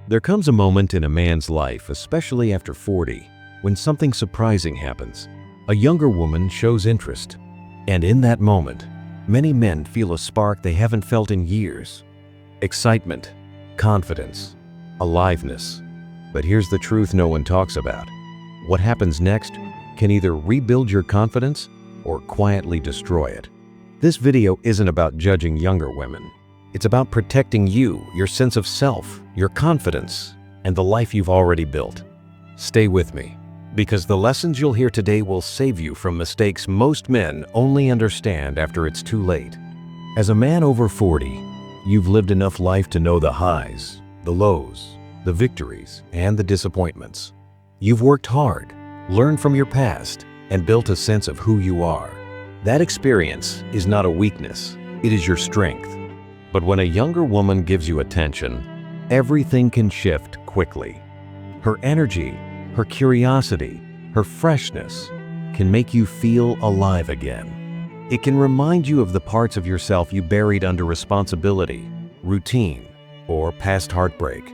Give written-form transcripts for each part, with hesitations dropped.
There comes a moment in a man's life, especially after 40, when something surprising happens. A younger woman shows interest. And in that moment, many men feel a spark they haven't felt in years. Excitement, confidence, aliveness. But here's the truth no one talks about. What happens next can either rebuild your confidence or quietly destroy it. This video isn't about judging younger women. It's about protecting you, your sense of self, your confidence, and the life you've already built. Stay with me, because the lessons you'll hear today will save you from mistakes most men only understand after it's too late. As a man over 40, you've lived enough life to know the highs, the lows, the victories, and the disappointments. You've worked hard, learned from your past, and built a sense of who you are. That experience is not a weakness, it is your strength. But when a younger woman gives you attention, everything can shift quickly. Her energy, her curiosity, her freshness can make you feel alive again. It can remind you of the parts of yourself you buried under responsibility, routine, or past heartbreak.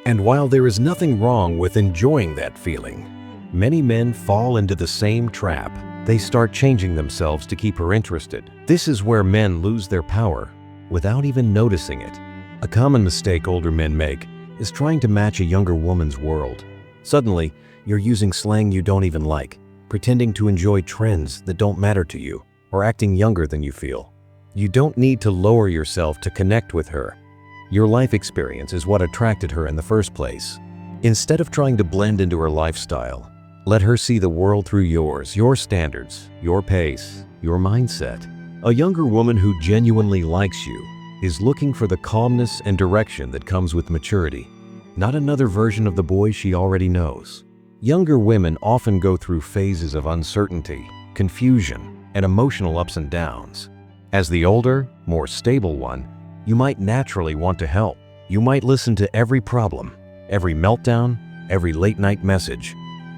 And while there is nothing wrong with enjoying that feeling, many men fall into the same trap. They start changing themselves to keep her interested. This is where men lose their power without even noticing it. A common mistake older men make is trying to match a younger woman's world. Suddenly, you're using slang you don't even like, pretending to enjoy trends that don't matter to you, or acting younger than you feel. You don't need to lower yourself to connect with her. Your life experience is what attracted her in the first place. Instead of trying to blend into her lifestyle, let her see the world through yours, your standards, your pace, your mindset. A younger woman who genuinely likes you is looking for the calmness and direction that comes with maturity, not another version of the boy she already knows. Younger women often go through phases of uncertainty, confusion, and emotional ups and downs. As the older, more stable one, you might naturally want to help. You might listen to every problem, every meltdown, every late-night message.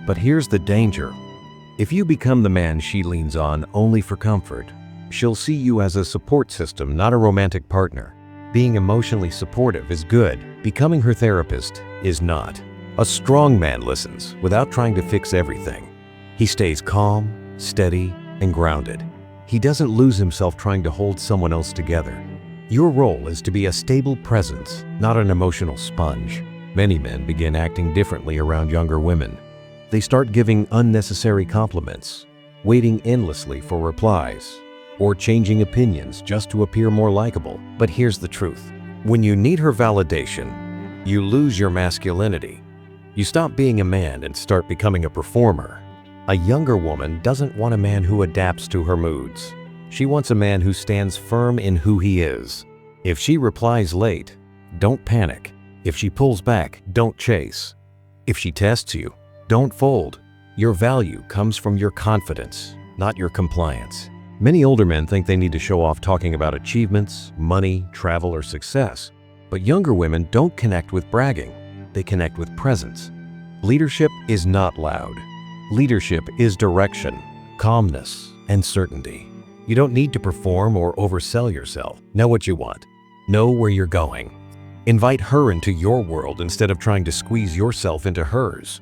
But here's the danger. If you become the man she leans on only for comfort, she'll see you as a support system, not a romantic partner. Being emotionally supportive is good. Becoming her therapist is not. A strong man listens without trying to fix everything. He stays calm, steady, and grounded. He doesn't lose himself trying to hold someone else together. Your role is to be a stable presence, not an emotional sponge. Many men begin acting differently around younger women. They start giving unnecessary compliments, waiting endlessly for replies, or changing opinions just to appear more likable. But here's the truth. When you need her validation, you lose your masculinity. You stop being a man and start becoming a performer. A younger woman doesn't want a man who adapts to her moods. She wants a man who stands firm in who he is. If she replies late, don't panic. If she pulls back, don't chase. If she tests you, don't fold. Your value comes from your confidence, not your compliance. Many older men think they need to show off talking about achievements, money, travel, or success. But younger women don't connect with bragging. They connect with presence. Leadership is not loud. Leadership is direction, calmness, and certainty. You don't need to perform or oversell yourself. Know what you want. Know where you're going. Invite her into your world instead of trying to squeeze yourself into hers.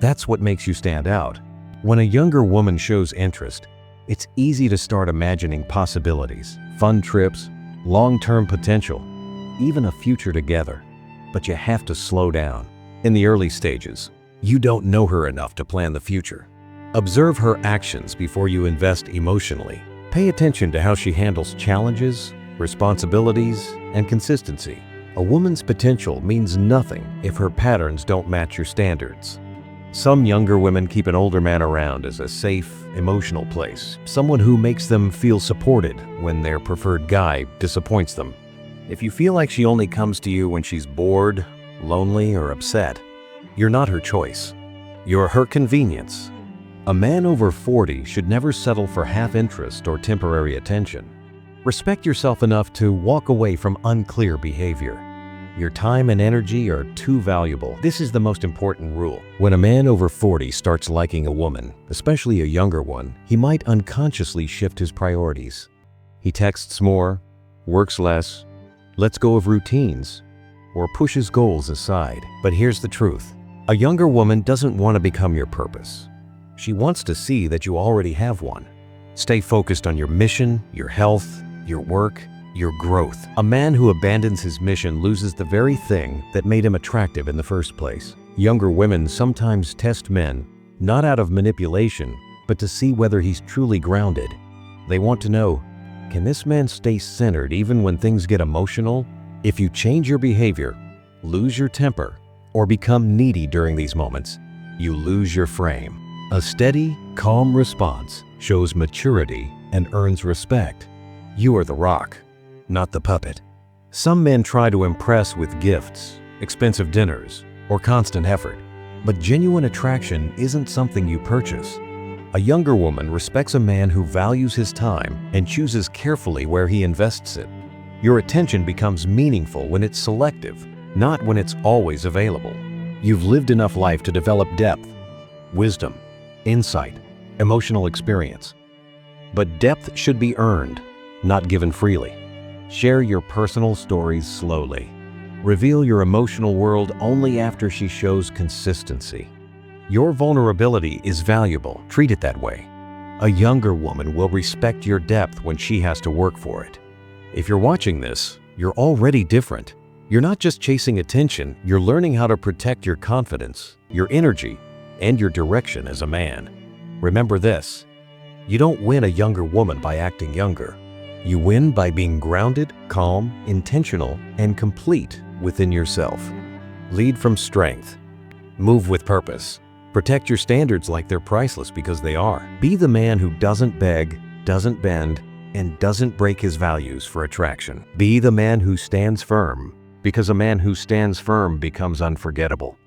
That's what makes you stand out. When a younger woman shows interest, it's easy to start imagining possibilities, fun trips, long-term potential, even a future together. But you have to slow down. In the early stages, you don't know her enough to plan the future. Observe her actions before you invest emotionally. Pay attention to how she handles challenges, responsibilities, and consistency. A woman's potential means nothing if her patterns don't match your standards. Some younger women keep an older man around as a safe, emotional place, someone who makes them feel supported when their preferred guy disappoints them. If you feel like she only comes to you when she's bored, lonely, or upset, you're not her choice. You're her convenience. A man over 40 should never settle for half interest or temporary attention. Respect yourself enough to walk away from unclear behavior. Your time and energy are too valuable. This is the most important rule. When a man over 40 starts liking a woman, especially a younger one, he might unconsciously shift his priorities. He texts more, works less, lets go of routines, or pushes goals aside. But here's the truth. A younger woman doesn't want to become your purpose. She wants to see that you already have one. Stay focused on your mission, your health, your work, your growth. A man who abandons his mission loses the very thing that made him attractive in the first place. Younger women sometimes test men, not out of manipulation, but to see whether he's truly grounded. They want to know, can this man stay centered even when things get emotional? If you change your behavior, lose your temper, or become needy during these moments, you lose your frame. A steady, calm response shows maturity and earns respect. You are the rock, not the puppet. Some men try to impress with gifts, expensive dinners, or constant effort. But genuine attraction isn't something you purchase. A younger woman respects a man who values his time and chooses carefully where he invests it. Your attention becomes meaningful when it's selective, not when it's always available. You've lived enough life to develop depth, wisdom, insight, emotional experience. But depth should be earned, not given freely. Share your personal stories slowly. Reveal your emotional world only after she shows consistency. Your vulnerability is valuable. Treat it that way. A younger woman will respect your depth when she has to work for it. If you're watching this, you're already different. You're not just chasing attention, you're learning how to protect your confidence, your energy, and your direction as a man. Remember this, you don't win a younger woman by acting younger. You win by being grounded, calm, intentional, and complete within yourself. Lead from strength. Move with purpose. Protect your standards like they're priceless because they are. Be the man who doesn't beg, doesn't bend, and doesn't break his values for attraction. Be the man who stands firm, because a man who stands firm becomes unforgettable.